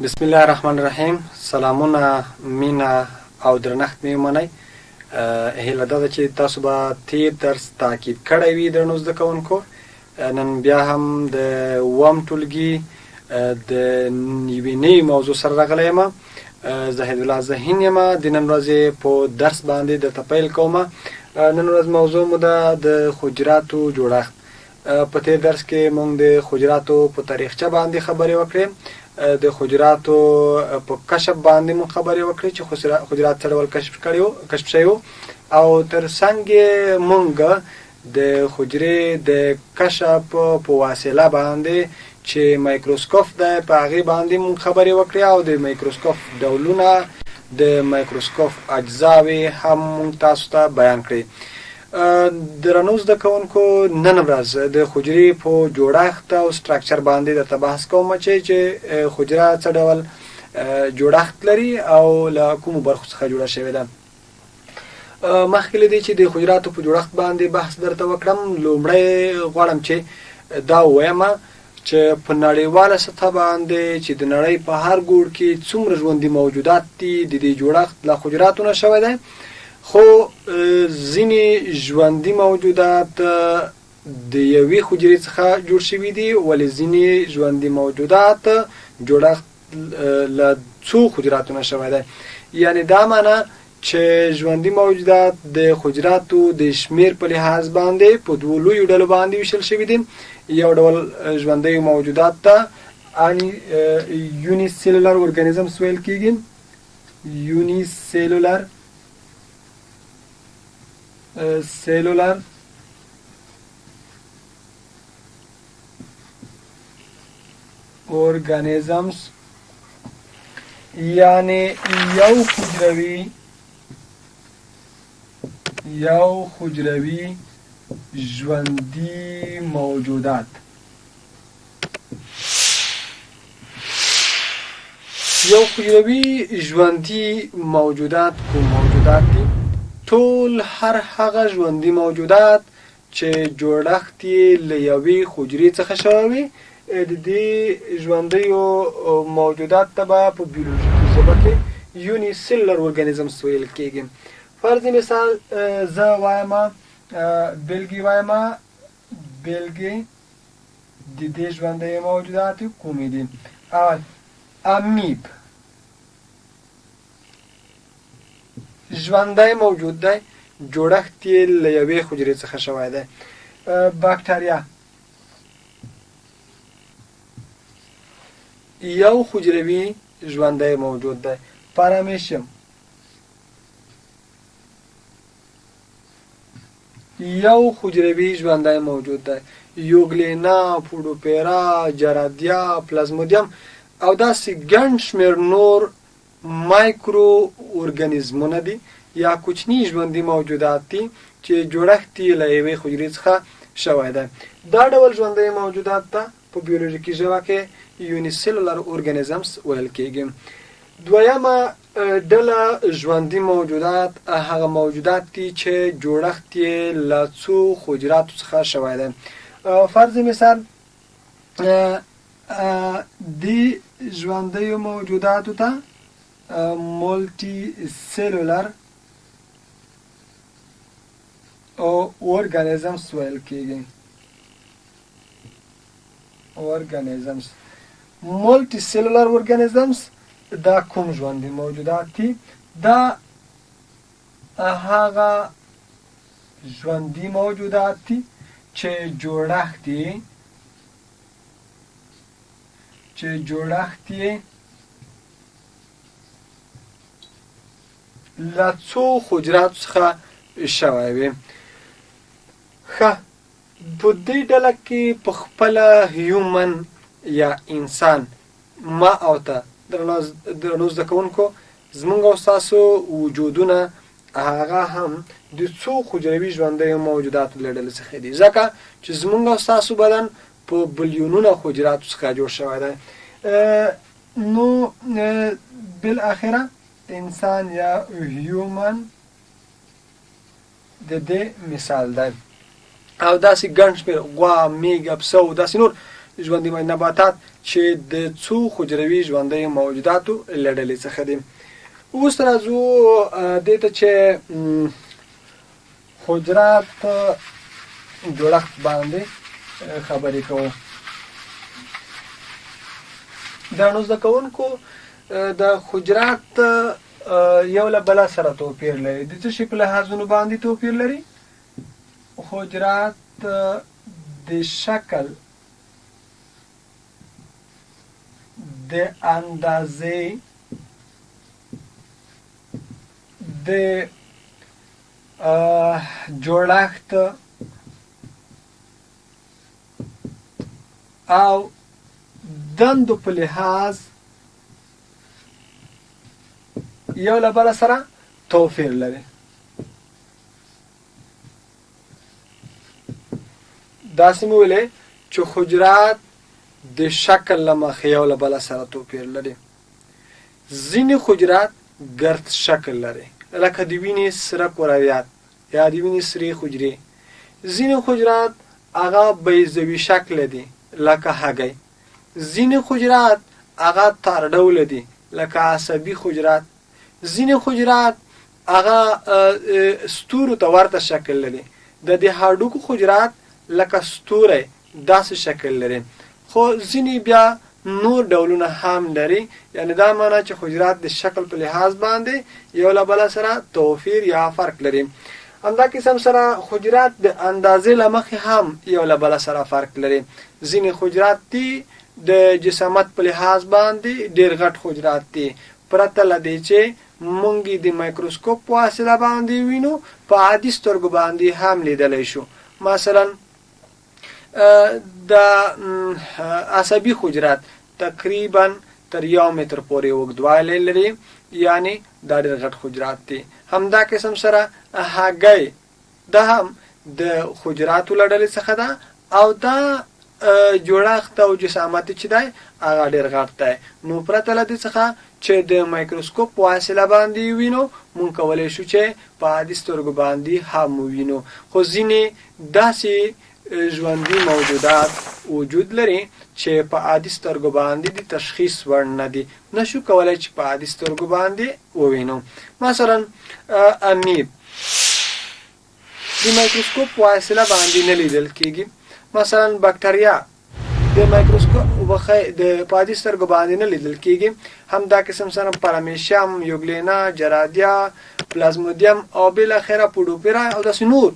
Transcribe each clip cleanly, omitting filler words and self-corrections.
بسم الله الرحمن الرحیم. سلامونه، مینا او درنښت مې ومنئ. هیله ده چې تاسو به تیر درس تعقیب کړی وي درنو زده کوونکو. نن بیا هم د اووم ټولګي د یوې نوې موضوع سره راغلی یم. زاهدالله زهين یم. د نن ورځې په درس باندې درته پیل کوم. نن ورځ موضوع مو ده د حجراتو جوړښت. په تیر درس کې موږ د حجراتو په تاریخچه باندې خبرې وکړې. د حجراتو په کشف باندې مو خبرې وکړې چې حجرات څه ډول کشف شوي او تر څنګ موږ د حجرې د کشف په وسیله باندې چې مایکروسکوپ ده په هغې باندې مو خبرې وکړې او د مایکروسکوپ ډولونه د مایکروسکوپ اجزاوې هم موږ تاسو ته بیان کړې. درنو زده کوونکو نن ورځ د حجرې په جوړښت او سټرکچر باندې درته بحث کوم چې حجره څه ډول جوړښت لري او له کومو برخو څخه جوړه شوې ده. مخکې له دې چې د حجراتو په جوړښت باندې بحث درته وکړم، لومړی غواړم چې دا ووایم چې په نړیواله سطحه باندې چې د نړۍ په هر ګوټ کې څومره ژوندي موجودات دي د دې جوړښت له حجراتو نه شوی دی. خو ځینې ژوندي موجودات د یوې حجرې څخه جوړ شوي دي، ولې ځینې ژوندي موجودات جوړښت له څو حجراتو نه شوی دی. یعنې دا معنی چې ژوندي موجودات د حجراتو د شمیر په لحاظ باندې په دوو لویو ډلو باندې ویشل شوي دي. یو ډول ژوندي موجودات ته یوني سیلولر ارګانیزمز ویل کېږي. یوني سیلولر ارګانیزمز یعنی یو حجروي ژوندي موجودات. یو حجروي ژوندي موجودات کوم موجودات دي؟ ټول هر هغه ژوندي موجودات چې جوړښت یې له یوې حجرې څخه شوی وي. د دې ژوندیو موجودات ته به په بیولوژیکي ژبه کې یوني سیلولر ارګانیزمز ویل کېږي. فرض مثال زه وایم بیلګې وایم، بیلګې د دې ژوندیو موجوداتو کومې دي؟ اول امیب ژوندی موجود دی، جوړښت یې له یوې حجرې څخه شوی دی. باکتریا یو حجروي ژوندی موجود دی. پارامېشیم یو حجروي ژوندی موجود دی. یوګلینا، پوډوپیرا، جرادیا، پلازمودیم او داسې ګڼ شمېر نور مایکرو ارګانیزمونه دي یا کوچني ژوندي موجودات دي چې جوړښت یې له یوې حجرې څخه شوی دی. دا ډول ژوندي موجودات ته په بیولوژیکي ژبه کې یوني سیلولر ارګانیزمز ویل کېږي. دویمه ډله ژوندي موجودات هغه موجودات دي چې جوړښت یې له څو حجراتو څخه شوی دی. فرض مثال دې ژوندیو موجوداتو ته مولټي سیلولر ارګانیزمز ویل کېږي. مولټي سیلولر ارګانیزمز دا کوم ژوندي موجودات دي؟ دا هغه ژوندي موجودات دي چې جوړښت یې له څو حجراتو څخه شوی وي. ښه، په دې ډله کې په خپله هیومن یا انسان ما او ته درنو زده کوونکو زموږ او ستاسو وجودونه هغه هم د څو حجروي ژوندیو موجوداتو له ډلې څخه دي، ځکه چې زموږ او ستاسو بدن په بلیونونه حجراتو څخه جوړ شوی دی. نو بالاخره انسان یا هیومن د دې مثال دی. او داسې ګڼ شمېر غوا، میږه، پسه او داسې نور ژوندي نباتات چې د څو حجروي ژوندي موجوداتو له ډلې څخه دي. اوس راځو دې ته چې حجرات جوړښت باندې خبرې کوو. درنو زده کوونکو د حجرات یو له بله سره توپیر لري. د څه شي په لحاظونو باندې توپیر لري؟ حجرات د شکل، د اندازې، د جوړښت او دندو په لحاظ یو له بله سره توپیر لري. داسې مې ویلې چې حجرات د شکل له مخې یو له بله سره توپیر لري. ځینې حجرات ګرد شکل لري لکه د وینې سره کرویات یا د وینې سرې حجرې. ځینې حجرات هغه بیضوي شکل دي لکه هګۍ. ځینې حجرات هغه تار ډوله دي لکه عصبي حجرات. ځینې حجرات هغه ستورو ته ورته شکل لري. د دې هډوکو حجرات لکه ستوری داسې شکل لري. خو ځینې بیا نور ډولونه هم لري، یعنی دا معنی چې حجرات د شکل په لحاظ باندې یو له بله سره توپیر یا فرق لري. همدا قسم سره حجرات د اندازې له مخې هم یو له بله سره فرق لري. ځینې حجرات دي د جسامت په لحاظ باندې ډېر غټ حجرات دي، پرته له دې چې مونږ د مایکروسکوپ په واسطه باندې وینو، په عادي سترګو باندې هم لیدلی شو. مثلا د عصبي حجرات تقریبا تر 1 متر پورې اوږدوالی لري، یعنی دا ډېر غټ حجرات دي. همدا قسم سره هګۍ دا هم د حجراتو له ډلې څخه ده او دا جوړښت او جسامت چې دی هغه ډېر غټ دی. نو پرته له دې څخه چې د مایکروسکوپ په واسطه باندې وینو، مونږ کولی شو چې په عادي سترګو باندې هم ووینو. خو ځینې داسې ژوندي موجودات وجود لري چې په عادي سترګو باندې د تشخیص وړ نه دي، نشو کولی چې په عادي سترګو باندې ووینو. مثلا امیب د مایکروسکوپ په واسطه باندې نه لیدل کېږي. مثلا بکتریا د مایکروسکوپ د په عادي سترګو باندې نه لیدل کېږي. همدا قسم سره پرامیشیم، یوګلینا، جرادیا، پلازمودیم او بالاخره پوډوپیرا او داسې نور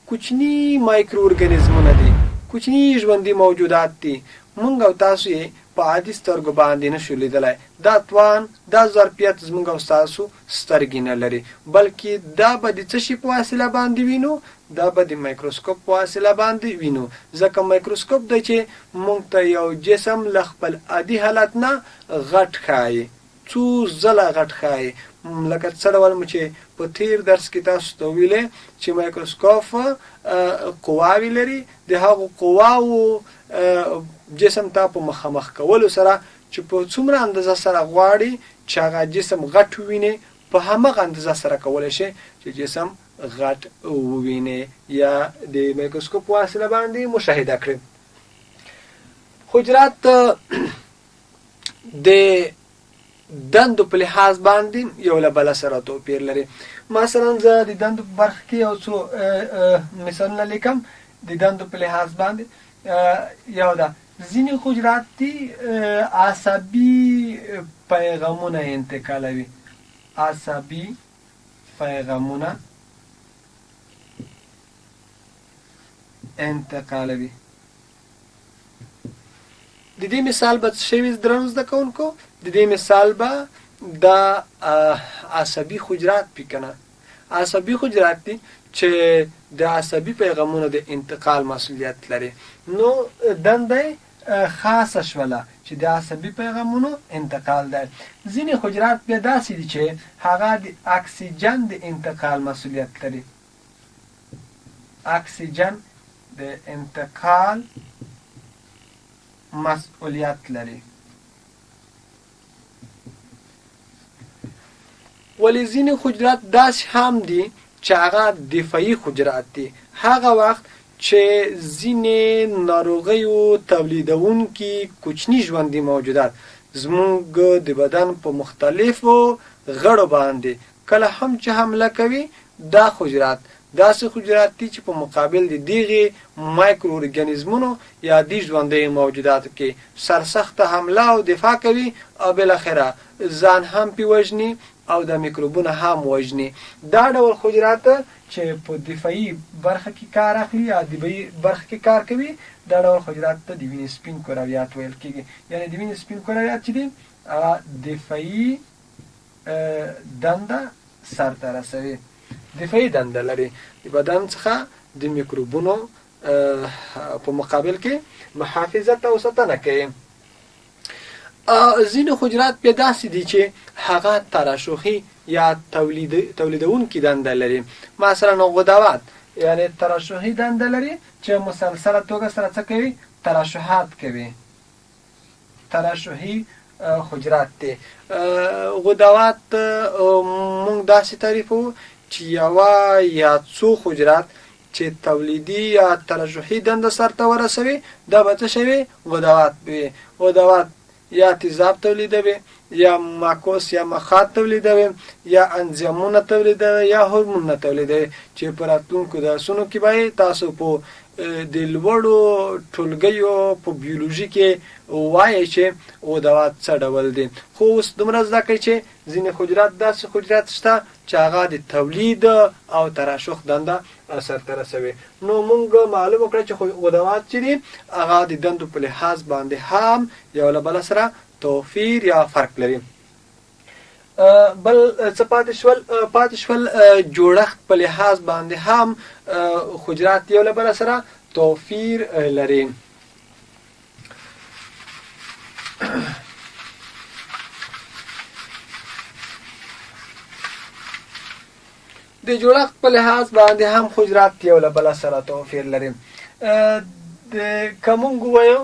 کوچني مایکرو ارګانیزمونه دي، کوچني ژوندي موجودات دي. مونږ او تاسو یې په عادي سترګو باندې نشو لیدلی. دا توان، دا ظرفیت زمونږ او ستاسو سترګې نه لري، بلکې دا به د څه شي په وسیله باندې وینو؟ دا به د مایکروسکوپ په وسیله باندې وینو. ځکه مایکروسکوپ دی چې مونږ ته یو جسم له خپل عادي حالت نه غټ ښایي، څو ځله غټ ښایي. لکه څه ډول مو چې په تیر درس کې تاسو ته ویلې چې مایکروسکوپ قواوې لري. د هغو قواو جسم ته په مخامخ کولو سره چې په څومره اندازه سره غواړي چې هغه جسم غټ وویني، په همغه اندازه سره کولی شي چې جسم غټ وویني یا د مایکروسکوپ په واسطه باندې مشاهده کړي. حجرات د دندو په لحاظ باندې یو له بله سره توپیر لري. مثلا زه د دندو په برخه کې یو څو مثالونه لیکم. د دندو په لحاظ باندې یو ده، ځینې حجرات دي عصبي پیغامونه انتقالوي. عصبي پیغامونه انتقالوي. د دې مثال به څه شی درنو زده کوونکو؟ د دې مثال به د عصبي حجرات پی کنه. عصبي حجرات دي چې د عصبي پیغامونو د انتقال مسؤلیت لري. نو دنده خاصه شوله چې د عصبي پیغامونو انتقال ده. ځینې حجرات بیا داسې دي چې هغه د اکسیجن د انتقال مسؤلیت لري. اکسیجن د انتقال مسؤلیت لري. ولی ځینې حجرات داسې هم دي چې هغه دفاعي حجرات دي. هغه وخت چې ځینې ناروغیو تولیدونکي کوچني ژوندي موجودات زموږ د بدن په مختلفو غړو باندې کله هم چې حمله کوي، دا حجرات داسې حجرات دي چې په مقابل د دغې مایکرو ارګانیزمونو یا د ژوندیو موجوداتو کې سرسخته حمله او دفاع کوي او بالاخره ځان هم پې وژني او د میکروبونه هم وژني. دا ډول حجرات چې په دفاعي برخه کې کار اخلي یا دفاعي برخه کې کار کوي، دا ډول حجرات ته د وینې سپین کرویات ویل کېږي. یعنې د وینې سپین کرویات چې دي هغه دفاعي دنده سرته رسوي، دفاعي دنده لري، د بدن څخه د میکروبونو په مقابل کې محافظت او ساتنه کوي. ځینې حجرات بیا داسې دي چې هغه ترشحي یا تولیدونکي دنده لري. مثلا غدوات یعنې ترشحي دنده لري چې مسلسله توګه سره څه کوي؟ ترشحات کوي. ترشحي حجرات دي. غدوات مونږ داسې تعریفوو چې یوه یا څو حجرات چې تولیدي یا ترشحي دنده سرته ورسوي، دا به څه شوي؟ غدوات وي. غدوات یا تیزاب تولیدوي، یا ماکوس یا مخاط تولیدوي، یا انزیمونه تولیدوي، یا هورمونونه تولیدوي، چې په راتلونکو درسونو کې به تاسو په د لوړو ټولګیو په بیولوژي کې وایي چې غدوات څه ډول دي. خو اوس دومره زده کړئ چې ځینې حجرات داسې حجرات شته چې هغه د تولید او ترشح دنده سرته رسوي. نو موږ معلومه کړه چې غدوات چې دي هغه د دندو په لحاظ باندې هم یو له بله سره توفیر یا فرق لري. بل څه پاتې شول جوړښت په لحاظ باندې هم حجرات یو له بله سره توفیر لري. د جوړښت په لحاظ باندې هم حجرات یو له بله سره توفیر لري. که مونږ ووایو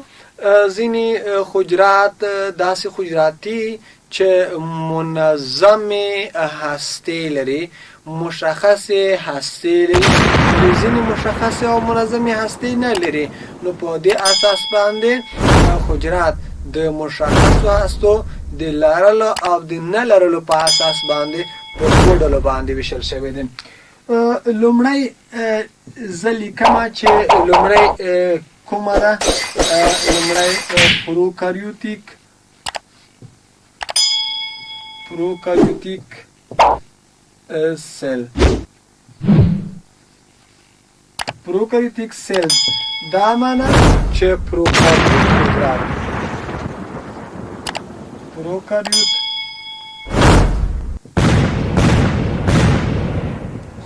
ځینې حجرات داسې حجرات دي چې منظمې هستې لري، مشخصې هستې لري، ځینې مشخصې او منظمې هستې نه لري. نو په دې اساس باندې حجرات د مشخصو هستو د لرلو او د نه لرلو په اساس باندې په دوو ډلو باندې ویشل شوي دي. لومړی زه لیکمه چې لومړی کومه ده؟ لومړی پروکاریوتیک سیل. پروکاریوتیک سیل دا معنی چې پروکاریوت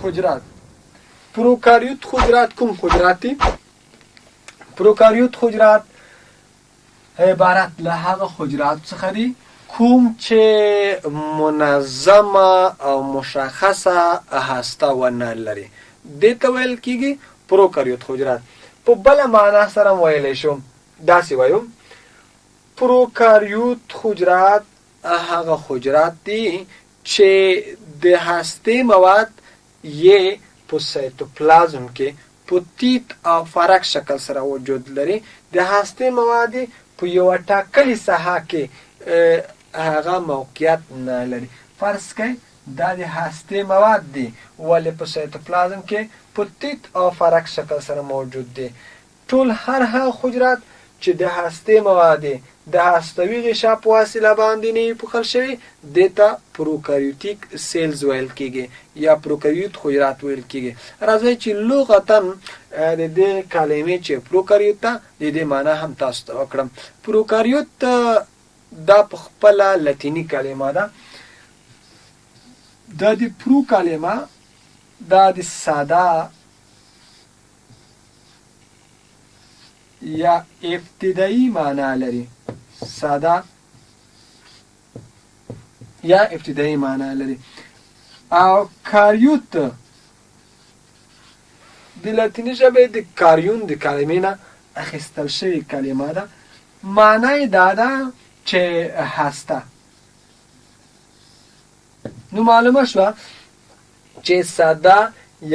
حجرات. پروکاریوت حجرات کوم حجرات دي؟ پروکاریوت حجرات عبارت له هغه حجرات څخه دي کوم چې منظمه او مشخصه هسته ونه لري. دې ته ویل کېږي پروکاریوت حجرات. په بله معنا سره ویلی شو، داسې وایو پروکاریوت حجرات هغه حجرات دي چې د هستې مواد یې په سایتوپلازم کې په تیت او فرق شکل سره وجود لري. د هستې مواد په یوه ټاکلې ساحه کې هغه موقعیت نه لري. فرض کړئ دا د هستې مواد دي ولې په سایتوپلازم کې په تیت او فرق شکل سره موجود دي. ټول هر هغه حجرات چې د هستې مواد د هستوي غشا په وسیله باندې نه پوښل شوي دې ته پروکاریوتیک سیلز ویل کېږي یا پروکاریوت حجرات ویل کېږي. راځئ چې لغتا د دې کلمې چې پروکاریوت ده د دې معنا هم تاسو ته وکړم. پروکاریوت دا په خپله لاتیني کلمه ده. دا د پرو کلمه دا د ساده یا ابتدایي معنا لري. ساده یا ابتدایي معنا لري. او کاریوت د لاتیني ژبې د کاریون د کلمې نه اخیستل شوې کلمه ده. معنا یې دا ده چې هسته. نو معلومه شوه چې ساده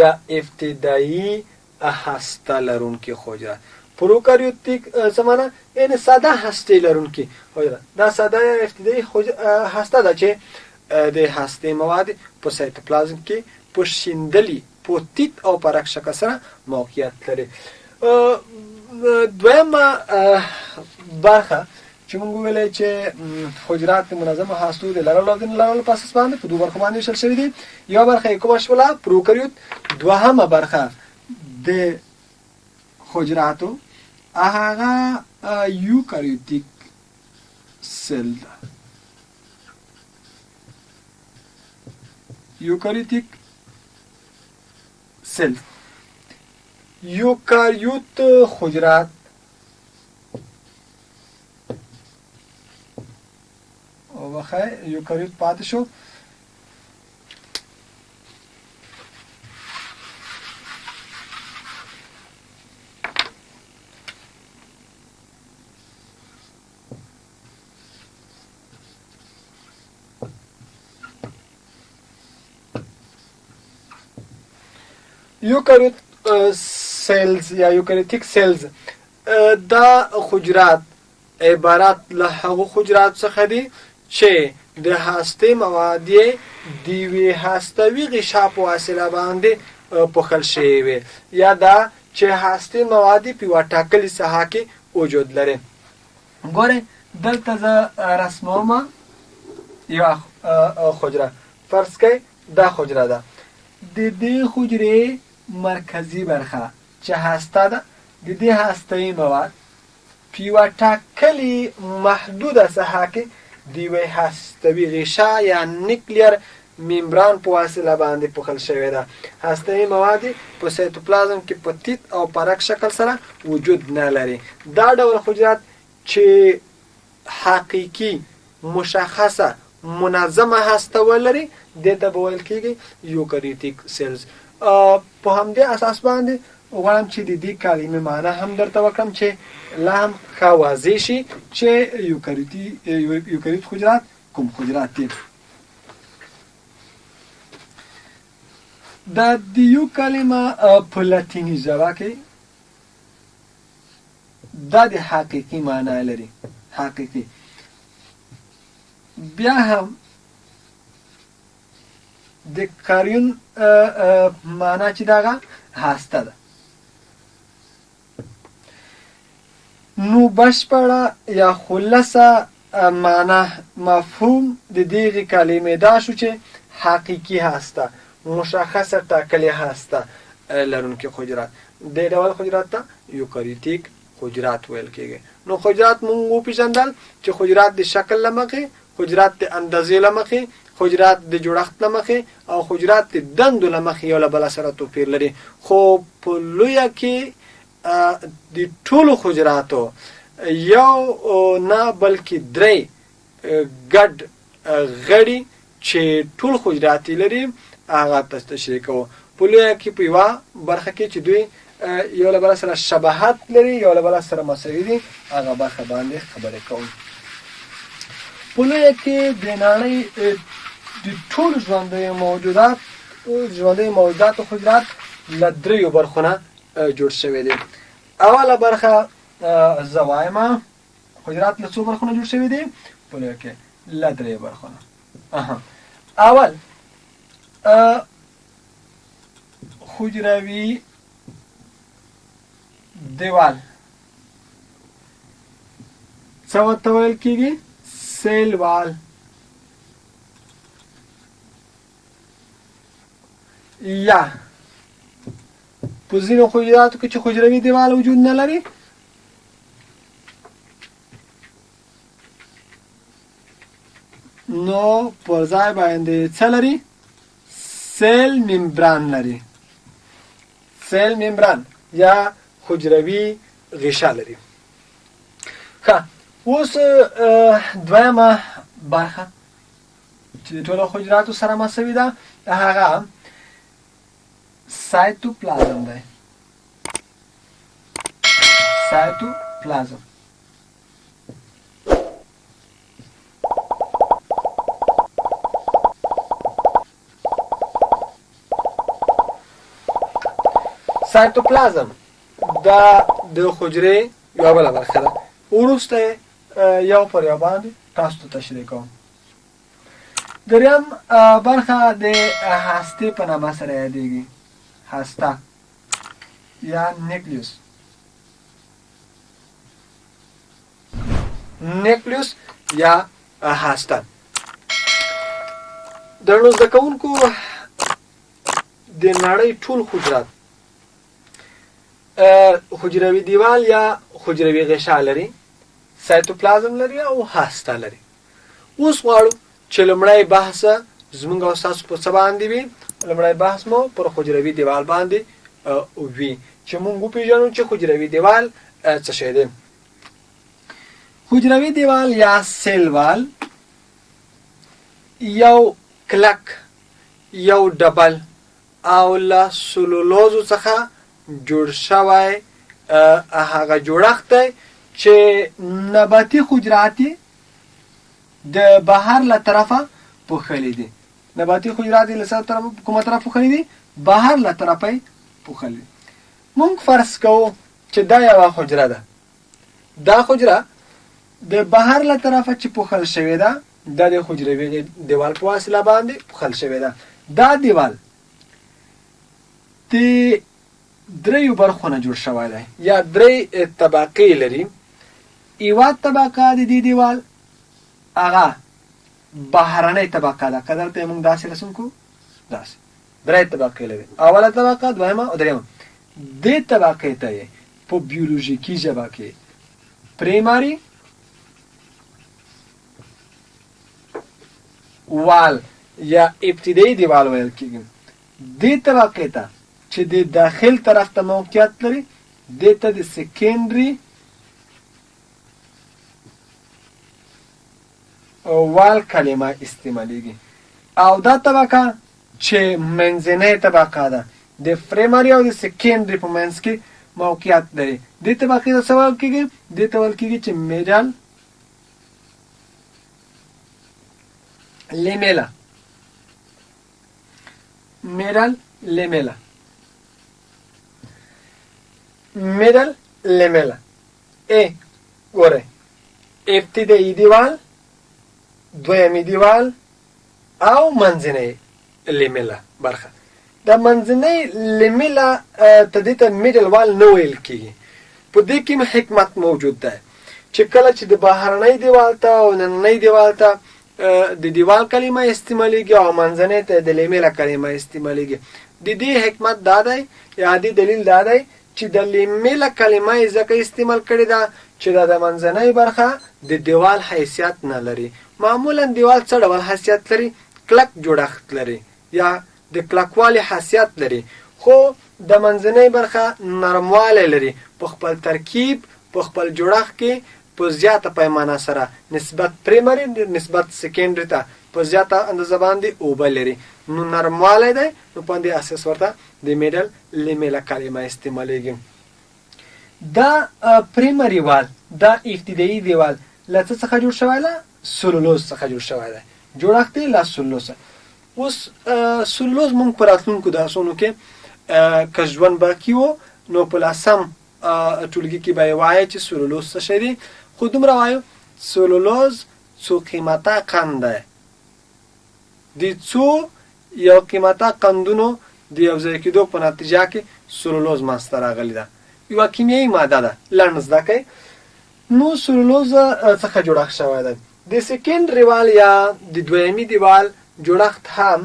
یا ابتدایي هسته لرونکي حجرات. پروکاریوتیک څه معنا؟ یعنې ساده هستې لرونکي حجرات. دا ساده یا ابتدایي هسته ده چې د هستې مواد په سایتوپلازم کې په شیندلي پوتیت او پرک شکل سره موقعیت لري. دویمه برخه چې موږ ویلې چې حجرات د منظمه هستو د لرلو او د نه لرلو په اساس باندې په دوه برخو باندې ویشل شوي دي. یوه برخه یې کومه شوله؟ پروکاریوت. دوهمه برخه د حجراتو هغه یوکاریوتیک سیل ده. یوکاریوتیک سیل. یوکاریوت حجرات وخی یوکاریوت پاتې شو. یوکاریوت سیلز یا یوکاریوتیک سیلز دا حجرات عبارت له هغو حجرات څخه دي چې د هستې مواد یې د یوې هستوي غشا په وسیله باندې پوښل شوي وي، یا دا چې هستې مواد په یوه ټاکلې ساحه کې وجود لري. ګورئ دلته زه رسمومه یوه حجره. فرض کړئ دا حجره ده. د دې حجرې مرکزي برخه چې هسته ده، د دې هستوي مواد په یوه ټاکلې محدوده ساحه کې د یوې هستوي غشا یا نیکلیر ممبران په وسیله باندې پوښل شوې ده. هستوي مواد په سایتوپلازم کې په تیت او پرک شکل سره وجود نه لري. دا ډول حجرات چې حقیقي مشخصه منظمه هسته ولري دې ته به ویل کېږي یوکاریوتیک سیلز. په همدې اساس باندې غواړم چې د دې کلمې معنا هم درته وکړم چې لا هم ښه واضح شي چې یوکاریوت حجرات کوم حجرات دي. دا د یو کلمه په لاتیني ژبه کې دا د حقیقي معنا لري. حقیقي بیا هم د کاریون معنا چې دغه هسته ده. نو بشپړه یا خلصه معنا مفهوم د دغې کلمې دا شو چې حقیقي هسته، مشخصه ټاکلې هسته لرونکي حجرات. دې ډول حجرات ته یوکاریوتیک حجرات ویل کېږي. نو حجرات موږ وپېژندل چې حجرات د شکل له مخې، حجرات د اندازې له مخې، حجرات د جوړښت له مخې او حجرات د دندو له مخې یو له بله سره توپیر لري. خو په لویه کې د ټولو حجراتو یو نه بلکې درې ګډ غړي چې ټول حجرات لري هغه تشریح کوو. په لویه کې په یوه برخه کې چې دوی یو له بله سره شباهت لري، یو له بله سره مساوي دي، هغه برخه باندې خبرې کوو. په لویه کې د نړۍ د ټولو ژوندیو موجوداتو حجرات له دریو برخو نه جوړ شوي دي. اوله برخه زه وایم حجرات له څو برخو نه جوړ شوي دي؟ په لویه کې له دریو برخو نه. اول حجروي دیوال څه ورته ویل کېږي؟ سیل وال. یا په ځینو حجراتو کې چې حجروي دیوال وجود نه لري نو پر ځای باندې څه لري؟ سیل ممبران لري. سیل ممبران یا حجروي غشا لري. ښه، اوس دویمه برخه چې د ټولو حجراتو سره مساوي ده هغه سایتوپلازم دی. سایتوپلازم سایتوپلازم دا د حجرې یوه بله برخه ده. وروسته یو پر یو باندې تاسو ته تشریح کوم. دریم برخه د هستې په نامه سره یادېږي. هسته یا نیکلیوس. نیکلیوس یا هسته. درنو زده کوونکو د نړۍ ټول حجرات حجروي دیوال یا حجروي غشا لري، سایتوپلازم لري او هسته لري. اوس غواړو چې لومړی بحث زموږ او ستاسو په څه باندې وي؟ لومړی بحث مو پر حجروي دیوال باندې وي چې موږ وپېژنو چې حجروي دیوال څه شی دی. حجروي دیوال یا سیل وال یو کلک، یو ډبل او له سلولوزو څخه جوړ شوی هغه جوړښت دی چې نباتي حجرات د بهر له طرفه پوښلي دي. نباتي حجرات له کومه طرف پوښلي دي؟ بهر له طرفه یې پوښلي. موږ فرض کوو چې دا یوه حجره ده. دا حجره د بهر له طرفه چې پوښل شوې ده دا د حجروي دیوال په وسیله باندې پوښل شوې ده. دا دیوال د دریو برخو نه جوړ شوی دی یا درې طبقې لري. یوه طبقه د دې دیوال هغه بهرنۍ طبقه ده. که دلته یې موږ داسې رسم کړو، داسې درې طبقې لري. اوله طبقه، دویمه او دریمه. دې طبقې ته یې په بیولوژیکي ژبه کې پریماري وال یا ابتدایي دیوال ویل کېږي. دې طبقې ته چې د داخل طرف ته موقعیت لري دې ته د سیکنډري وال کلمه استعمالیږي. او دا طبقه چې منځنۍ طبقه ده د پریمري او د سیکنډري په منځ کې موقعیت لري دې طبقې ته څه ویل کېږي؟ دې ته ویل کېږي چې میډل لیمیلا. میډل لیمیلا. میډل لیمیلا. ګوره، ابتدایي دیوال، دویمي دیوال او منځنۍ لیمیلا برخه. د منځنۍ لیمیلا ته دې ته میډل وال نه ویل کېږي. په دې کې حکمت موجود ده چې کله چې د بهرنۍ دیوال ته او نننۍ دیوال ته د دیوال کلمه استعمالیږي او منځنۍ ته د لیمیلا کلمه استعمالیږي. د دې حکمت دا دی یا د دلیل دا دی چې د لیمیلا کلمه یې ځکه استعمال کړې ده چې دا د منځنۍ برخه د دیوال حیثیت نه لري. معمولا دیوال څه ډول حیثیت لري؟ کلک جوړښت لري یا د کلکوالي حیثیت لري، خو د منځنۍ برخه نرموالی لري. په خپل ترکیب، په خپل جوړښت کې په زیاته پیمانه سره نسبت پریمري نسبت سیکنډري ته په زیاته اندازه باندې اوبه لري. نو نرموالی دی، نو په دې اساس ورته د میډل لیمیلا کلمه استعمالیږي. دا پریمري وال، دا ابتدایي دیوال له څه څخه جوړ شوی ده؟ سلولوز څخه جوړ شوی دی. جوړښت یې له سلولوز. اوس سلولوز موږ په راتلونکو درسونو کې که ژوند باقي و نو په لسم ټولګي کې به یې وایه چې سلولوز څه شی دی. خو دومره وایو سلولوز څو قیمته قند دی. د څو یو قیمته قندونو د یو ځای کېدو په نتیجه کې سلولوز منځته راغلی ده. یوه کیمیایي ماده ده، لنډ زده کړئ. نو سلولوز څخه جوړښت شوی دی. د سیکنډري وال یا د دویمي دیوال جوړښت هم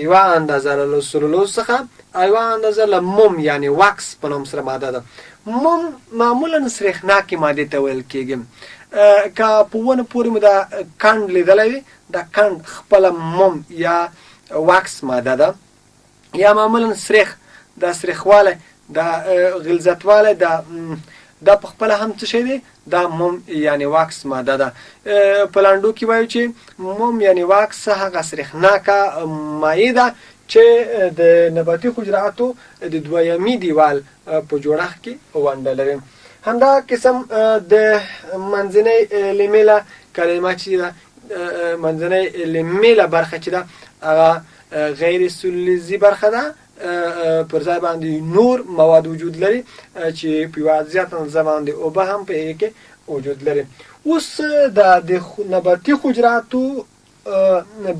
یوه اندازه له سلولوز څخه او یوه اندازه له موم یعنې واکس په نوم سره ماده ده. موم معمولا سریښناکې مادې ته ویل کېږي. که په ونه پورې مو دا کند لیدلی وي، دا کند خپله موم یا واکس ماده ده یا معمولا سریښ. دا سریښوالی، دا غلظتوالی، دا په خپله هم څه شی دی؟ دا موم یعنې واکس ماده ده. په لنډو کې وایو چې موم یعنې واکس هغه سریښناکه مایع ده چې د نباتي حجراتو د دویمي دیوال په جوړښت کې ونډه لري. همدا قسم د منځنۍ لیمیلا کلمه چې ده، منځنۍ لیمیلا برخه چې ده هغه غیر سلولیزي برخه ده پر ځای باندې نور مواد وجود لري چې په یوه زیات اندازه باندې اوبه هم په هغې کې وجود لري. اوس د نباتي حجراتو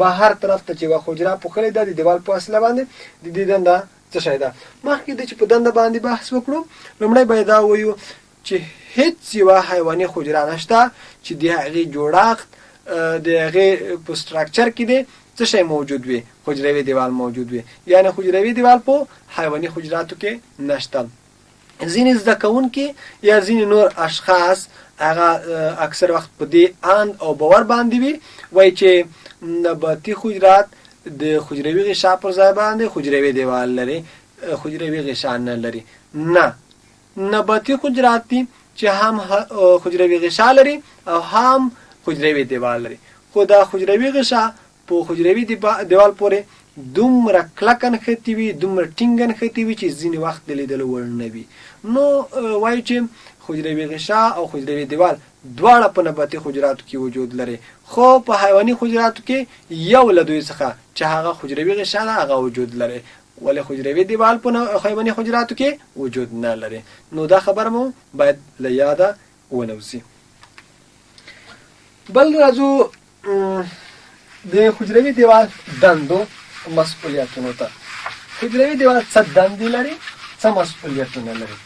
بهر طرف ته چې یوه حجره پوښلې ده د دیوال په وسیله باندې د دې دنده څه شی ده؟ مخکې د چې په دنده باندې بحث وکړو لومړی باید دا ووایو چې هیڅ یوه حیواني حجره نشته چې د هغې جوړښت د هغې په سټراکچر کې دی څه شی موجود وي؟ حجروي دیوال موجود وي. یعنې حجروي دیوال په حیواني حجراتو کې نشته. ځینې زده کوونکي یا ځینې نور اشخاص هغه اکثر وخت په دې اند او باور باندې وي وایي چې نباتي حجرات د حجروي غشا پر ځای باندې حجروي دیوال لري، حجروي غشا نه لري. نه، نباتي حجرات دي چې هم حجروي غشا لري او هم حجروي دیوال لري، خو دا حجروي غشا په حجروي دیوال پورې دومره کلکه نښتې وي، دومره ټینګه نښتې وي چې ځینې وخت د لیدلو وړ نه وي. نو وایو چې حجروي غشا او حجروي دیوال دواړه په نباتي حجراتو کې وجود لري، خو په حیواني حجراتو کې یو له دوی څخه چې هغه حجروي غشا ده هغه وجود لري، ولې حجروي دیوال په حیواني حجراتو کې وجود نه لري. نو دا خبره مو باید له یاده ونوځي. بل راځو د حجروي دیوال دندو مسؤلیتونو ته. حجروي دیوال څه دندې لري، څه مسؤلیتونه لري؟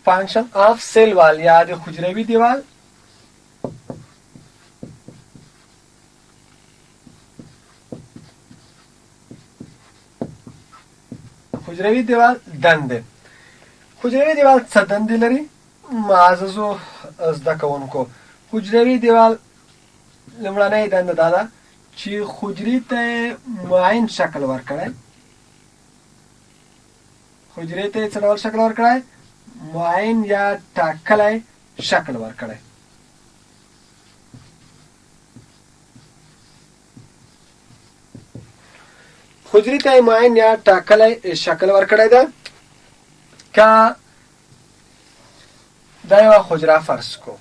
فانکشن آف سیل وال یا د حجروي دیوال حجروي دیوال دندې. حجروي دیوال څه دندې لري؟ معززو زده کوونکو، حجروي دیوال لومړنۍ دنده دا ده چې حجرې ته معین شکل ورکړی. حجرې ته یې څه ډول شکل ورکړی؟ معین یا ټاکلی شکل ورکړی. حجرې ته یې معین یا ټاکلی شکل ورکړی ده. که دا یوه حجره فرض کو،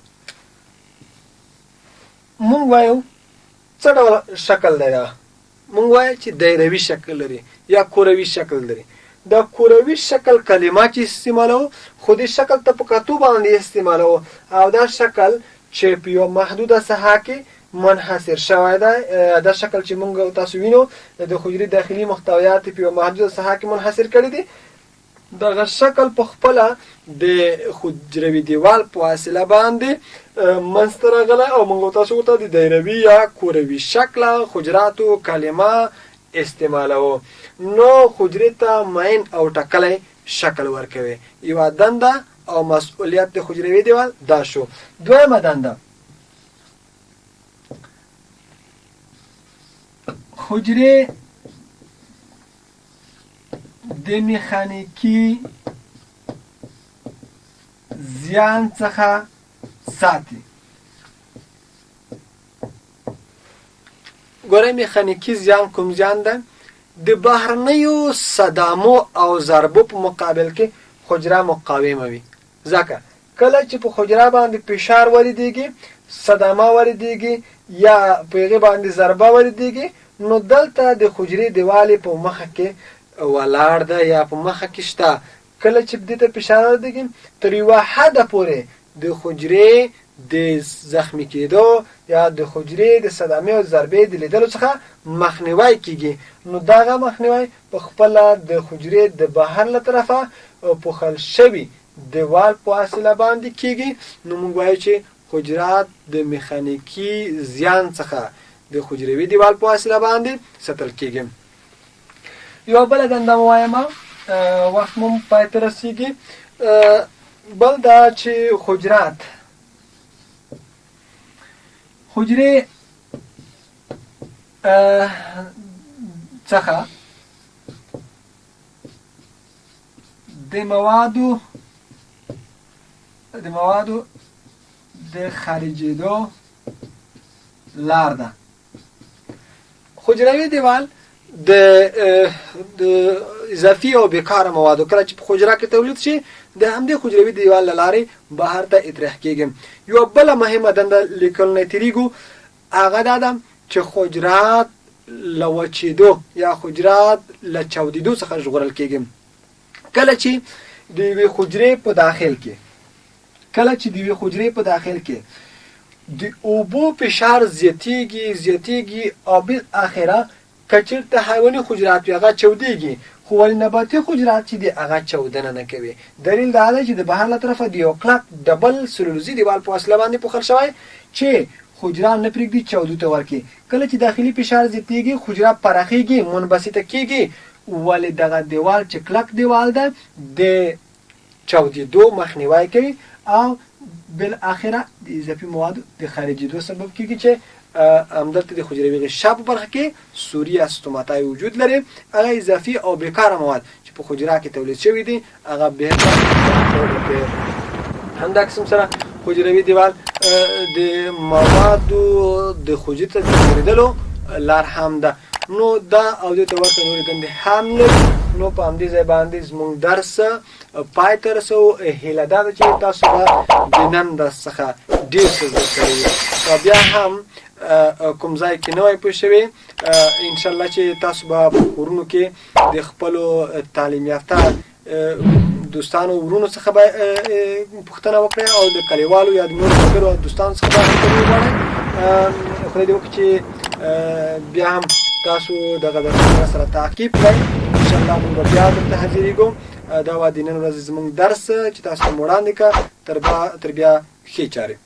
مونږ وایو څه ډول شکل دی دا؟ مونږ وایو چې دایروي شکل لري یا کوروي شکل لري. دا کوروي شکل کلمه چې استعمالوو خو دې شکل ته په کتو باندې استعمالوو او دا شکل چې په یوه محدوده ساحه کې منحصر شوی دی. دا شکل چې مونږ تاسو وینو د حجرې داخلي محتویات په یوه محدوده ساحه کې منحصر کړي دي. دغه شکل په خپله د حجروي دیوال په وسیله باندې منځته راغلی او موږ تاسو ورته د دایروي یا کوروي شکله حجراتو کلمه استعمالوو. نو حجرې ته معین او ټاکلی شکل ورکوي. یوه دنده او مسؤلیت د حجروي دیوال دا شو. دویمه دنده، حجرې د میخانیکي زیان څخه ساتي. ګورئ میخانیکي زیان کوم زیان ده؟ د بهرنیو صدمو او ضربو په مقابل کې حجره مقاومه وي. ځکه کله چې په حجره باندې فشار وریدېږي، صدمه وریدېږي یا په هغې باندې ضربه وریدېږي، نو دلته د حجرې دیوال په مخه کې ولاړ ده یا په مخه کې شته. کله چې دې ته فشار وریدېږي تر یوه حده پورې د حجرې د زخمي کېدو یا د حجرې د صدمې او ضربې د لیدلو څخه مخنیوی کېږي. نو دغه مخنیوی په خپله د حجرې د بهر له طرفه پوښل شوي دیوال په وسیله باندې کېږي. نو موږ وایو چې حجرات د میخانیکي زیان څخه د حجروي دیوال په وسیله باندې ساتل کېږي. یوه بله دنده مو وایمه، وخت مو پای ته رسېږي. بل دا چې حجرات حجرې څخه د موادو د خارجېدو لار ده. حجروي دیوال د اضافي او بیکاره مواد کله چې په حجره کې تولید شي د همدې حجروي دیوال له لارې بهر ته اطراح کېږي. یو بله مهمه دنده لیکل نه تېرېږو هغه دا ده چې حجرات له وچېدو یا حجرات له چاودېدو څخه ژغورل کېږي. کله چې د یوې حجرې په داخل کې د اوبو فشار زیاتېږي او بالاخره که چېرته حیواني حجرات وي هغه چاودېږي، خو ولې نباتي حجرات چې دي هغه چاودنه نه کوي. دلیل دا دی چې د بهر له طرفه د یو کلک ډبل سلولوزي دیوال په وسیله باندې پوښل شوی چې حجره نه پرېږدي چاودو ته ورکړي. کله چې داخلي فشار زیاتېږي حجره پراخېږي، منبسطه کېږي، ولې دغه دیوال چې کلک دیوال ده د چاودېدو مخنیوی کوي او بالاخره د اضافي موادو د خارجېدو سبب کېږي چې همدلته د حجروي غشا په برخه کې سوري استوماتای وجود لري. هغه اضافي او بیکاره مواد چې په حجره کې تولید شوي دي هغه بهتر همدا قسم سره حجروي دیوال د موادو د حجرې ته د تېرېدلو لار هم ده. نو دا او دې ته ورته نورې دندې هم لري. نو په همدې ځای باندې زموږ درس پای ته رسوو. هیله دا ده چې تاسو به د نن درس څخه ډېر څه زده کړي وي او بیا هم کوم ځای کې نوی پوه شوي انشاءالله چې تاسو به په کورونو کې د خپلو تعلیم یافته دوستانو ورونو څخه به پوښتنه وکړئ او د کلیوالو یا د نورو ملګرو او دوستانو څخه به پوښتنه وغواړئ. خدای دې وکړي چې بیا هم تاسو دغه درسونه سره تعقیب کړئ. انشاءالله موږ به بیا درته حاضرېږو. دا وه د نن ورځې زموږ درس چې تاسو ته مو وړاندې کړه. تر بیا ښې چارې.